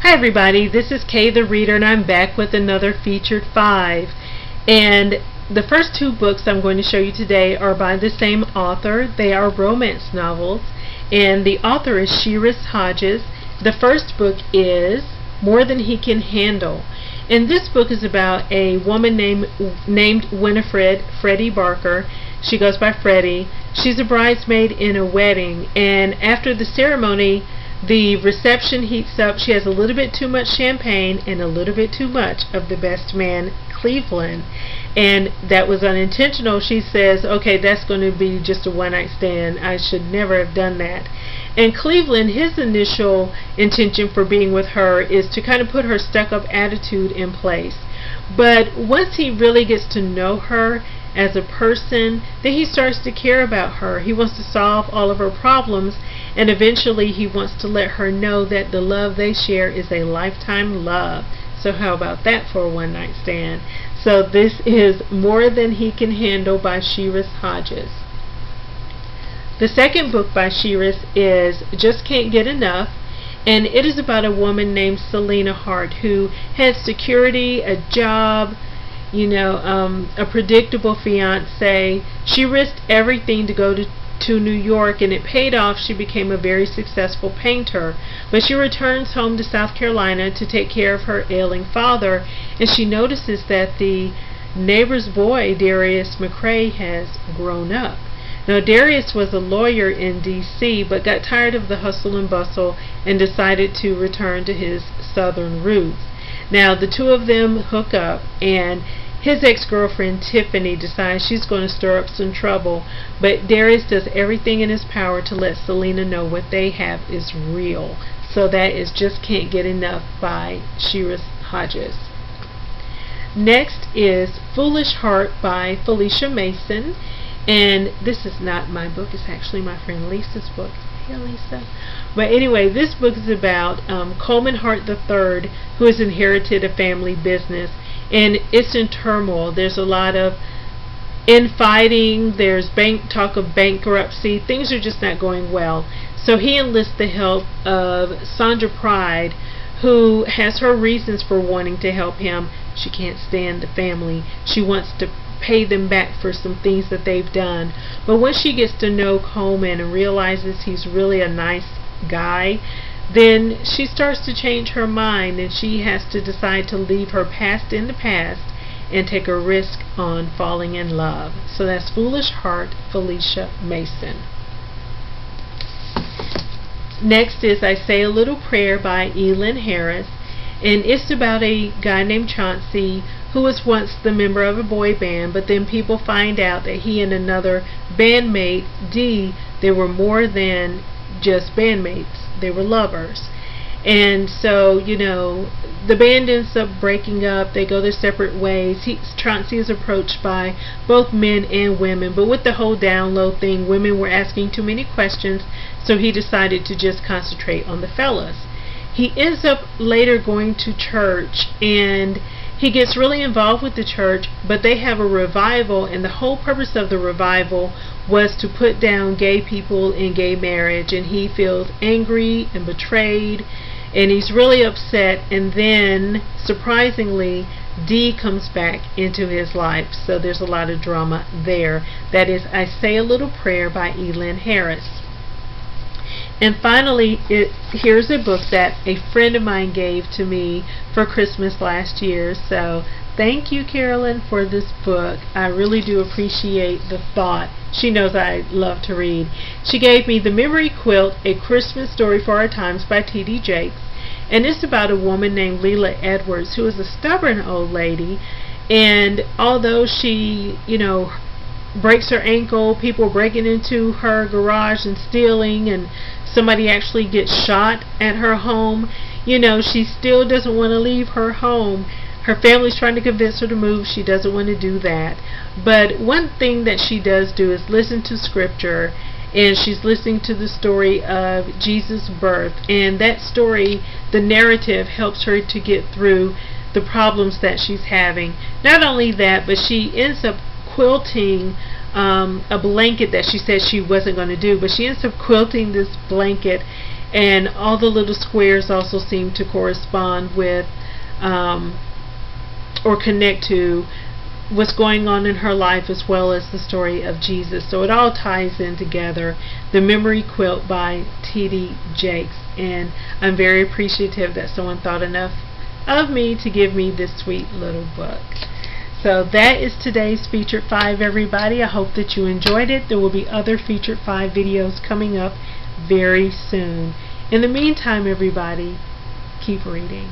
Hi everybody, this is Kay the Reader, and I'm back with another featured 5. And the first 2 books I'm going to show you today are by the same author. They are romance novels, and the author is Cheris Hodges. The first book is More Than He Can Handle. And this book is about a woman named Winifred Freddie Barker. She goes by Freddie. She's a bridesmaid in a wedding, and after the ceremony, the reception heats up. She has a little bit too much champagne and a little bit too much of the best man, Cleveland. And that was unintentional. She says, okay, that's going to be just a one-night stand. I should never have done that. And Cleveland, his initial intention for being with her is to kind of put her stuck-up attitude in place. But once he really gets to know her as a person, then he starts to care about her. He wants to solve all of her problems, and eventually he wants to let her know that the love they share is a lifetime love. So how about that for a one-night stand? So this is More Than He Can Handle by Cheris Hodges. The second book by Cheris is Just Can't Get Enough, and it is about a woman named Selena Hart who had security, a job, a predictable fiance. She risked everything to go to New York, and it paid off. She became a very successful painter. But she returns home to South Carolina to take care of her ailing father, and she notices that the neighbor's boy, Darius McCrae, has grown up. Now, Darius was a lawyer in D.C., but got tired of the hustle and bustle and decided to return to his southern roots. Now, the two of them hook up, and his ex-girlfriend Tiffany decides she's going to stir up some trouble, but Darius does everything in his power to let Selena know what they have is real. So that is Just Can't Get Enough by Cheris Hodges. Next is Foolish Heart by Felicia Mason, and this is not my book, it's actually my friend Lisa's book. Hey Lisa. But anyway, this book is about Coleman Hart III, who has inherited a family business, and it's in turmoil. There's a lot of infighting, there's talk of bankruptcy, things are just not going well. So he enlists the help of Sandra Pride, who has her reasons for wanting to help him. She can't stand the family. She wants to pay them back for some things that they've done. But once she gets to know Coleman and realizes he's really a nice guy, then she starts to change her mind, and she has to decide to leave her past in the past and take a risk on falling in love. So that's Foolish Heart, Felicia Mason. Next is I Say a Little Prayer by Lynn, and it's about a guy named Chauncey who was once the member of a boy band, but then people find out that he and another bandmate, Dee, they were more than just bandmates. They were lovers. And so, the band ends up breaking up. They go their separate ways. Chauncey is approached by both men and women, but with the whole down low thing, women were asking too many questions, so he decided to just concentrate on the fellas. He ends up later going to church, and he gets really involved with the church, but they have a revival, and the whole purpose of the revival was to put down gay people in gay marriage, and he feels angry and betrayed, and he's really upset. And then, surprisingly, Dee comes back into his life, so there's a lot of drama there. That is I Say a Little Prayer by Lynn. And finally, here's a book that a friend of mine gave to me for Christmas last year. So thank you, Carolyn, for this book. I really do appreciate the thought. She knows I love to read. She gave me The Memory Quilt, A Christmas Story for Our Times by T.D. Jakes. And it's about a woman named Leila Edwards, who is a stubborn old lady. And although she, breaks her ankle, people breaking into her garage and stealing, and somebody actually gets shot at her home, she still doesn't want to leave her home. Her family's trying to convince her to move. She doesn't want to do that. But one thing that she does do is listen to scripture, and she's listening to the story of Jesus' birth. And that story, the narrative, helps her to get through the problems that she's having. Not only that, but she ends up quilting a blanket that she said she wasn't going to do, but she ends up quilting this blanket And all the little squares also seem to correspond with or connect to what's going on in her life, as well as the story of Jesus. So it all ties in together. The Memory Quilt by T.D. Jakes. And I'm very appreciative that someone thought enough of me to give me this sweet little book. So that is today's Featured 5, everybody. I hope that you enjoyed it. There will be other Featured 5 videos coming up very soon. In the meantime, everybody, keep reading.